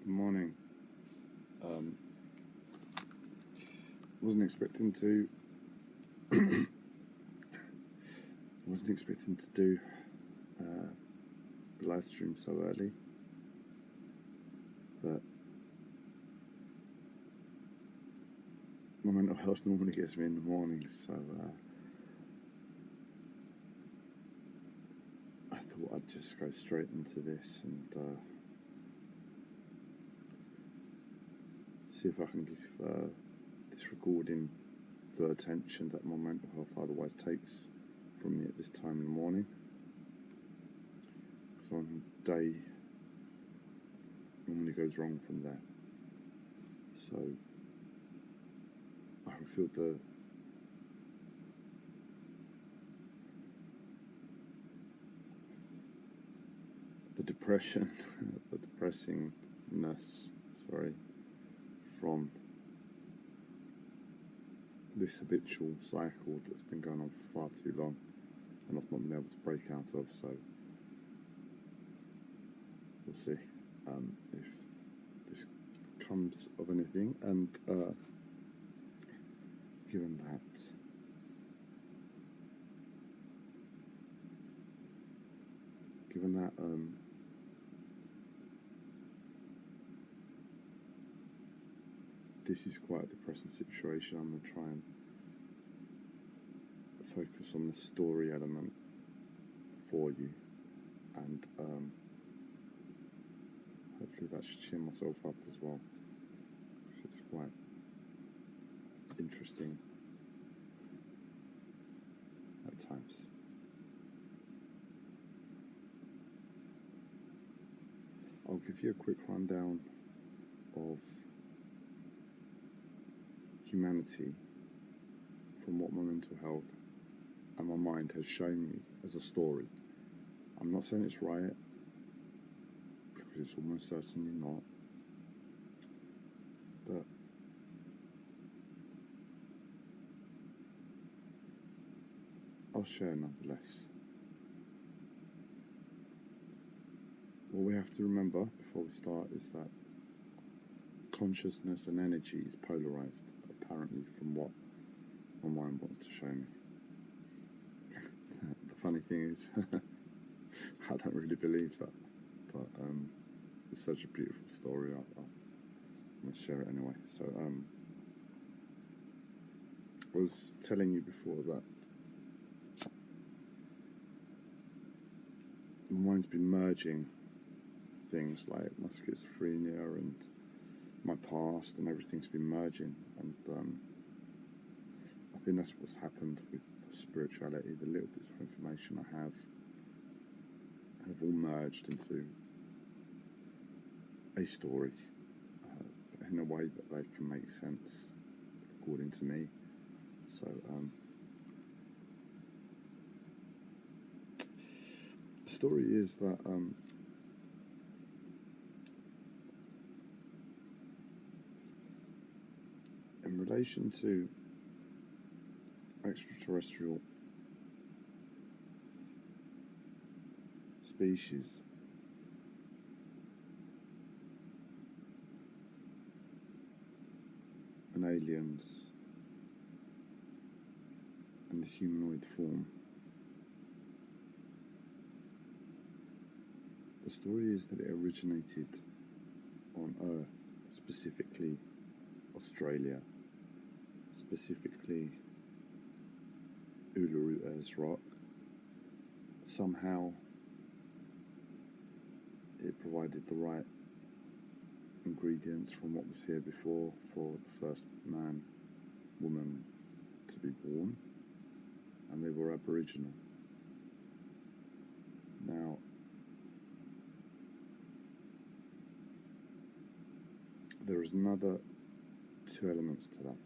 Morning. Wasn't expecting to do a live stream so early, but my mental health normally gets me in the morning, so I thought I'd just go straight into this and see if I can give this recording the attention that my mental health otherwise takes from me at this time in the morning. Because on day normally goes wrong from there. So I feel the depression, the depressingness, from this habitual cycle that's been going on for far too long and I've not been able to break out of, so we'll see if this comes of anything. And given that this is quite a depressing situation, I'm going to try and focus on the story element for you, and hopefully that should cheer myself up as well, because it's quite interesting at times. I'll give you a quick rundown of humanity from what my mental health and my mind has shown me as a story. I'm not saying it's right, because it's almost certainly not, but I'll share nonetheless. What we have to remember before we start is that consciousness and energy is polarized, apparently, from what my mind wants to show me. The funny thing is, I don't really believe that, but it's such a beautiful story. I'm going to share it anyway. So I was telling you before that my mind's been merging things like my schizophrenia and my past, and everything's been merging, and I think that's what's happened with spirituality. The little bits of information I have all merged into a story in a way that they can make sense according to me. So the story is that in relation to extraterrestrial species, and aliens and the humanoid form, the story is that it originated on Earth, specifically Australia, specifically Uluru-Ayers Rock. Somehow it provided the right ingredients from what was here before for the first man, woman to be born, and they were Aboriginal. Now, there is another two elements to that.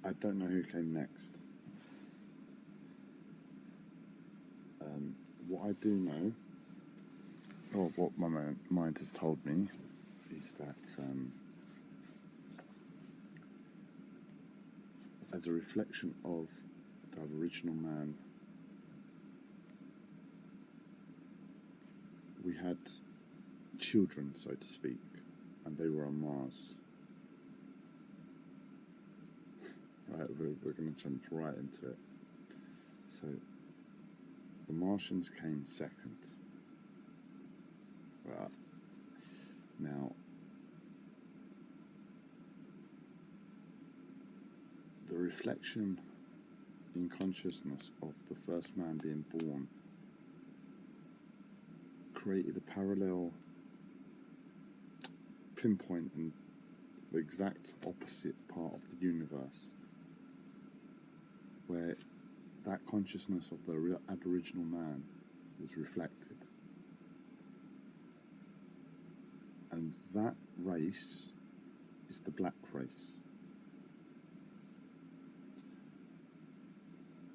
I don't know who came next. What I do know, or what my mind has told me, is that as a reflection of the Aboriginal man, we had children, so to speak, and they were on Mars. Right, we're going to jump right into it. So, the Martians came second. Right. Now, the reflection in consciousness of the first man being born created a parallel pinpoint in the exact opposite part of the universe, where that consciousness of the Aboriginal man was reflected. And that race is the black race.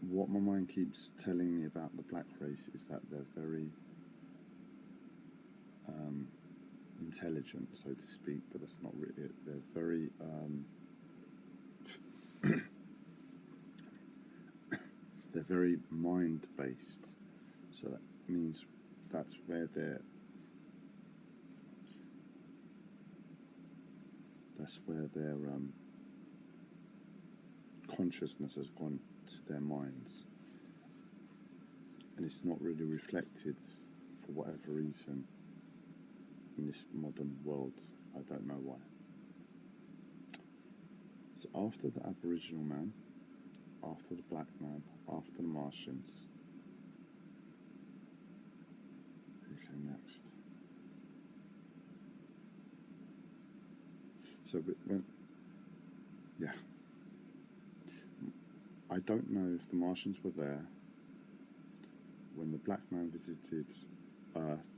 What my mind keeps telling me about the black race is that they're very intelligent, so to speak, but that's not really it. They're very they're very mind-based. So that means that's where their consciousness has gone to their minds, and it's not really reflected for whatever reason in this modern world. I don't know why. So after the Aboriginal man, after the black man, after the Martians, who came next? So I don't know if the Martians were there when the black man visited Earth,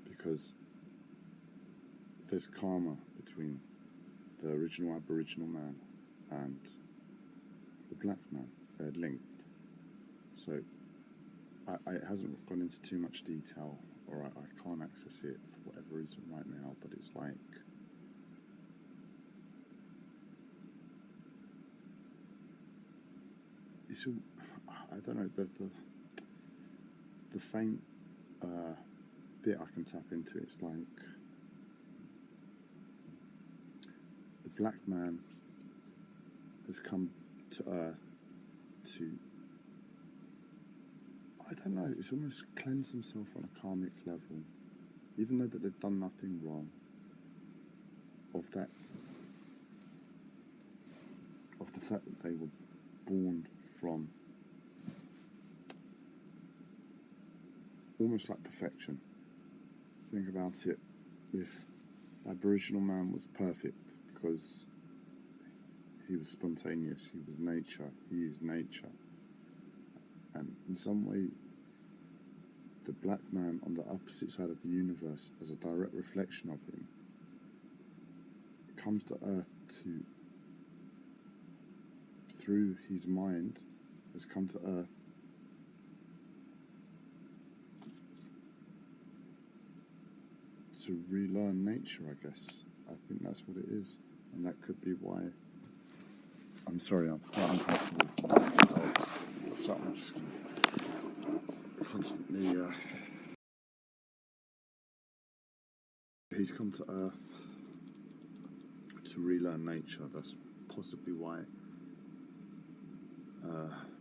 because there's karma between the original Aboriginal man and the black man. They're linked. So it hasn't gone into too much detail, or I can't access it for whatever reason right now, but it's like, it's all, I don't know, the faint bit I can tap into, it's like the black man has come to Earth to, I don't know, it's almost cleanse himself on a karmic level, even though that they've done nothing wrong, of the fact that they were born from almost like perfection. Think about it, if the Aboriginal man was perfect because he was spontaneous, he was nature, he is nature, and in some way the black man on the opposite side of the universe, as a direct reflection of him, comes to Earth to, through his mind, has come to Earth to relearn nature, I guess. I think that's what it is, and that could be why. I'm sorry, I'm quite uncomfortable. So I'm just going to constantly. He's come to Earth to relearn nature. That's possibly why.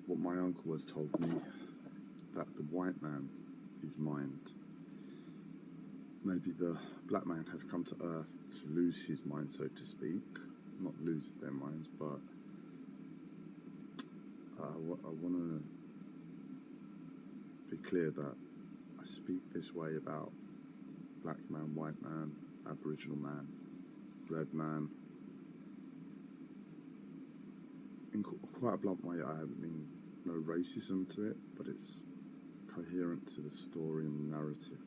What my uncle has told me, that the white man is mind. Maybe the black man has come to Earth to lose his mind, so to speak. Not lose their minds, but I want to be clear that I speak this way about black man, white man, Aboriginal man, red man. In quite a blunt way, I mean no racism to it, but it's coherent to the story and the narrative.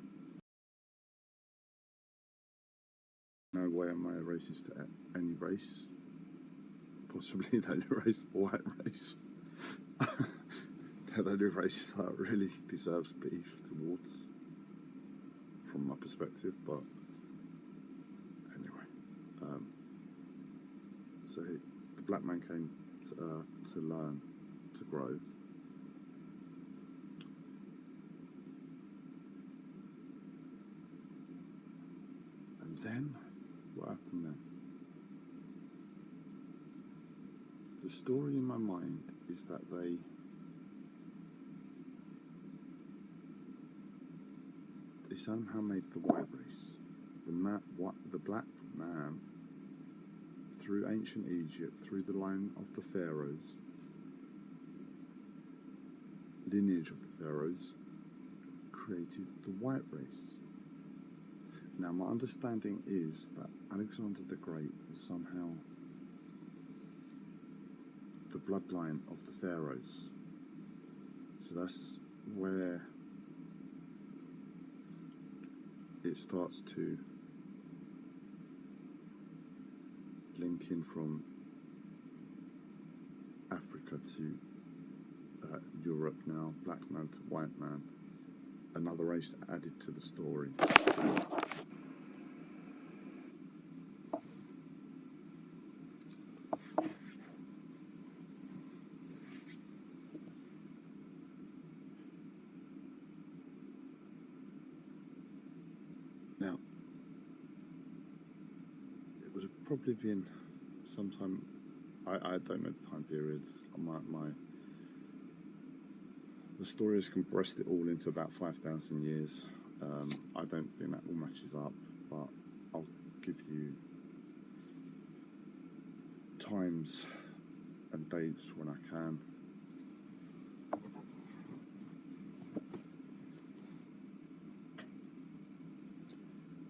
No way am I a racist to any race. Possibly the only race, the white race. They're the only race that really deserves beef towards, from my perspective, but anyway. So the the black man came to Earth to learn, to grow. And then, what happened then? The story in my mind is that they somehow made the white race, the black man, through ancient Egypt, through the line of the pharaohs, lineage of the pharaohs, created the white race. Now, my understanding is that Alexander the Great was somehow the bloodline of the pharaohs. So that's where it starts to link in from Africa to Europe now, black man to white man, another race added to the story. Now, it would have probably been sometime, I don't know the time periods, the story has compressed it all into about 5,000 years. I don't think that all matches up, but I'll give you times and dates when I can.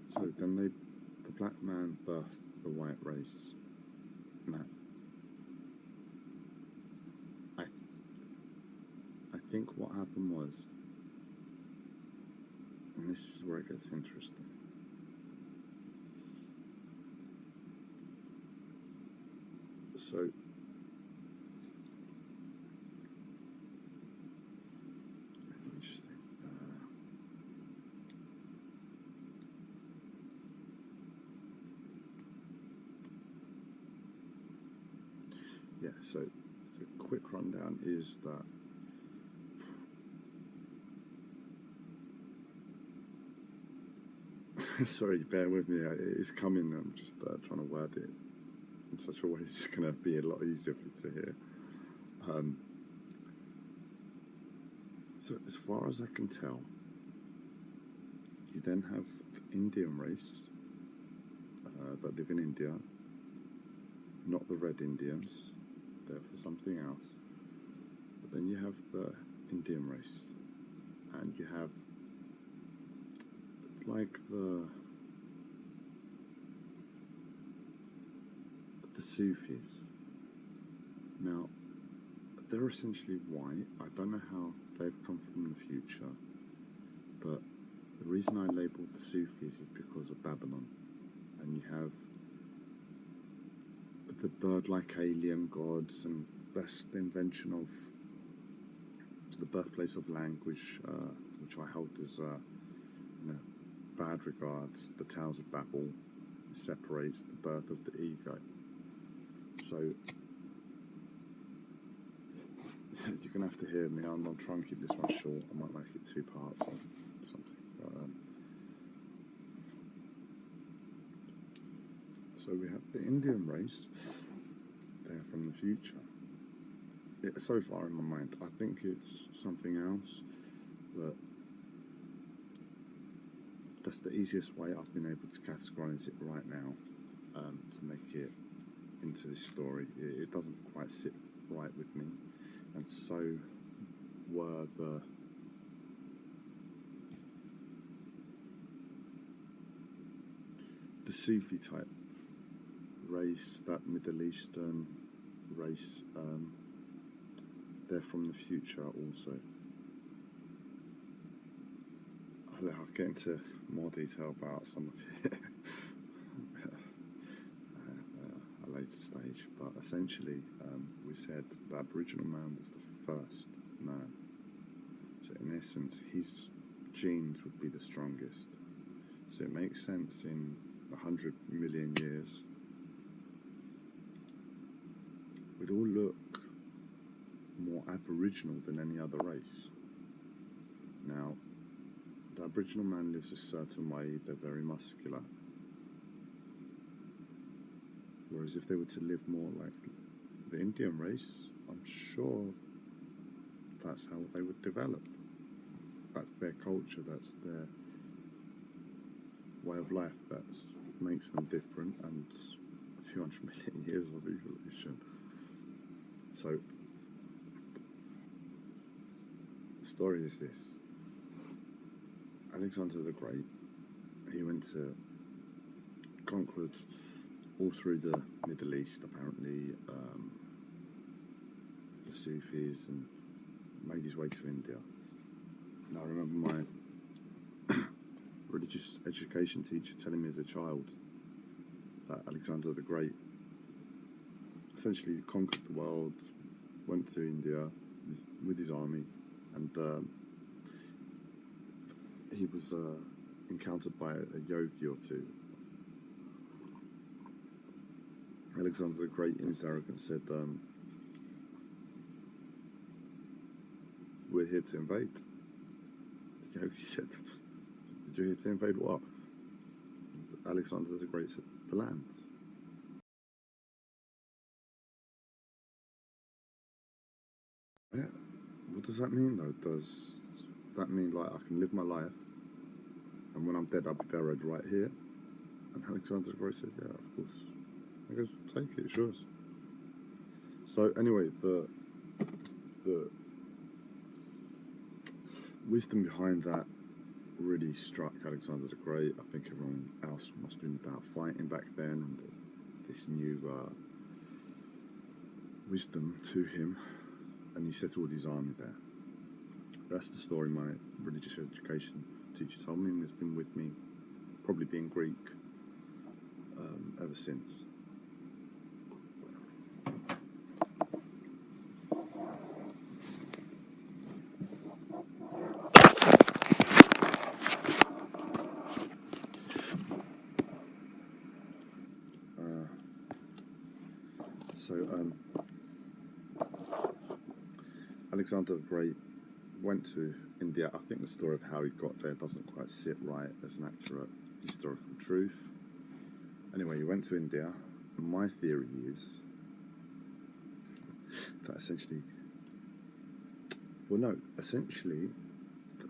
So then the black man birthed the white race. Now, I think what happened was, and this is where it gets interesting. So, let me just think. Yeah, so the quick rundown is that sorry, bear with me, it's coming. I'm just trying to word it in such a way it's going to be a lot easier for you to hear. So as far as I can tell, you then have the Indian race that live in India, not the red Indians, they're for something else. But then you have the Indian race, and you have like the Sufis. Now, they're essentially white. I don't know how they've come from the future, but the reason I label the Sufis is because of Babylon, and you have the bird-like alien gods, and that's the invention of the birthplace of language, which I hold as bad regards. The Tales of Babel separates the birth of the ego. So you're going to have to hear me. I'll try and keep this one short. I might make it 2 parts or something. So we have the Indian race. They're from the future. So far in my mind, I think it's something else, but that's the easiest way I've been able to categorize it right now, to make it into this story. It doesn't quite sit right with me, and so were the Sufi type race, that Middle Eastern race. They're from the future also. I'll get into more detail about some of it at a later stage, but essentially we said the Aboriginal man was the first man, so in essence his genes would be the strongest, so it makes sense in 100 million years we'd all look more aboriginal than any other race. Now, the Aboriginal man lives a certain way, they're very muscular. Whereas if they were to live more like the Indian race, I'm sure that's how they would develop. That's their culture, that's their way of life, that makes them different, and a few 100 million years of evolution. So, the story is this. Alexander the Great, he went to, conquered all through the Middle East, apparently, the Sufis, and made his way to India. Now, I remember my religious education teacher telling me as a child that Alexander the Great essentially conquered the world, went to India with his army, and he was encountered by a yogi or two. Alexander the Great, in his arrogance, said, "We're here to invade." The yogi said, "You're here to invade what?" Alexander the Great said, "The land." Yeah. What does that mean, though? Does that mean, like, I can live my life, and when I'm dead, I'll be buried right here? And Alexander the Great said, "Yeah, of course." I goes, "Take it, it's yours." So anyway, the wisdom behind that really struck Alexander the Great. I think everyone else must have been about fighting back then, and this new wisdom to him, and he settled his army there. That's the story my religious education teacher told me, and it's been with me, probably being Greek, ever since. Alexander the Great went to India. I think the story of how he got there doesn't quite sit right as an accurate historical truth. Anyway, he went to India. My theory is that essentially,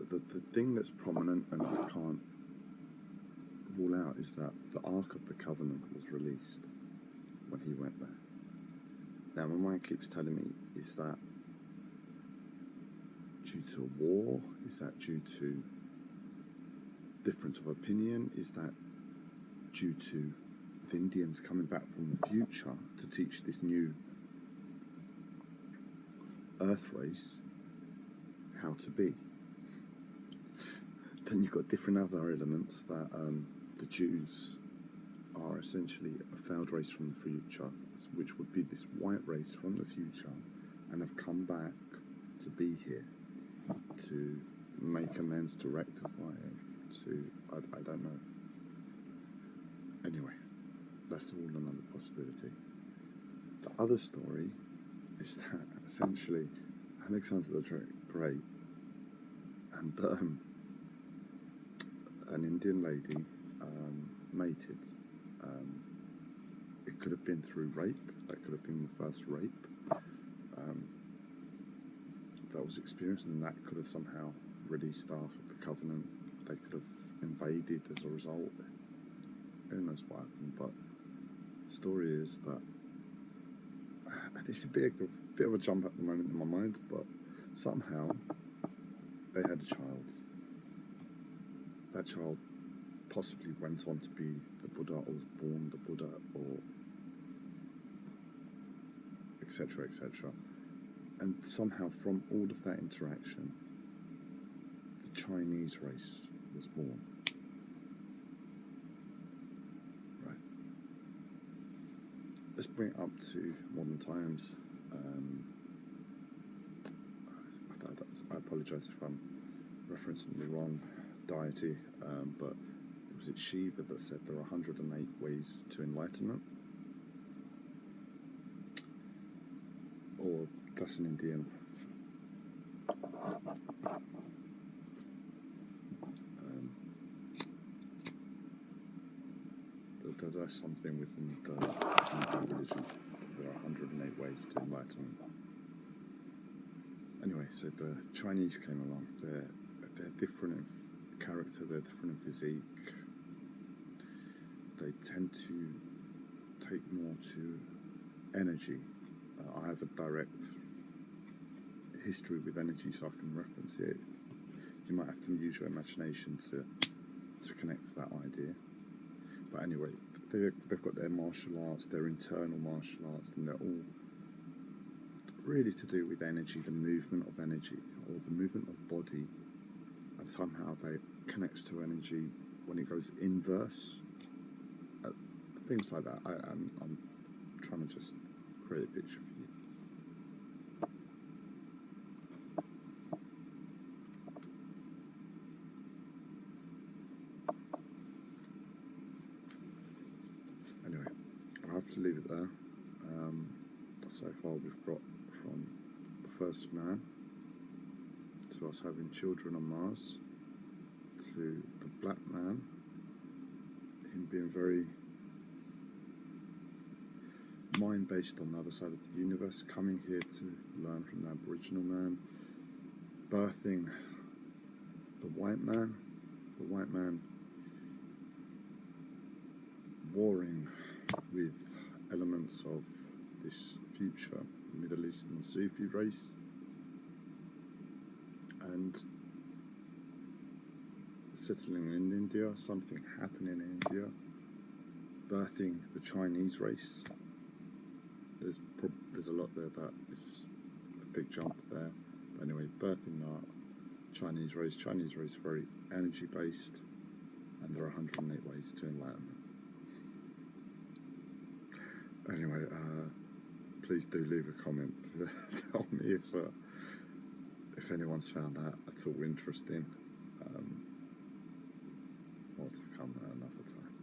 the thing that's prominent and I can't rule out is that the Ark of the Covenant was released when he went there. Now, my mind keeps telling me, is that due to a war? Is that due to difference of opinion? Is that due to the Indians coming back from the future to teach this new Earth race how to be? Then you've got different other elements that the Jews are essentially a failed race from the future, which would be this white race from the future, and have come back to be here, to make amends, to rectify it, to, I don't know. Anyway, that's all another possibility. The other story is that essentially Alexander the Great and an Indian lady mated. It could have been through rape. That could have been the first rape that was experienced, and that could have somehow released the Ark of the Covenant. They could have invaded as a result. Who knows what happened? But the story is that it's a bit of a jump at the moment in my mind, but somehow they had a child. That child possibly went on to be the Buddha, or was born the Buddha, or etc., etc. And somehow from all of that interaction, the Chinese race was born. Right. Let's bring it up to modern times. I apologise if I'm referencing the wrong deity, but was it Shiva that said there are 108 ways to enlightenment? That's an Indian. That's something within the Hindu religion. There are 108 ways to enlightenment. Anyway, so the Chinese came along. They're different in character, they're different in physique. They tend to take more to energy. I have a direct history with energy, so I can reference it. You might have to use your imagination to connect to that idea. But anyway, they've got their martial arts, their internal martial arts, and they're all really to do with energy, the movement of energy, or the movement of body, and somehow they connects to energy when it goes inverse. Things like that. I'm trying to just create a picture for you. Anyway, I'll have to leave it there. So far we've got from the first man to us having children on Mars to the black man, him being very mind-based on the other side of the universe, coming here to learn from the Aboriginal man, birthing the white man warring with elements of this future Middle Eastern Sufi race, and settling in India, something happening in India, birthing the Chinese race. There's a lot there that is a big jump there. But anyway, birthing the Chinese race very energy based, and there are 108 ways to enlightenment. Anyway, please do leave a comment to tell me if anyone's found that at all interesting. More to come another time.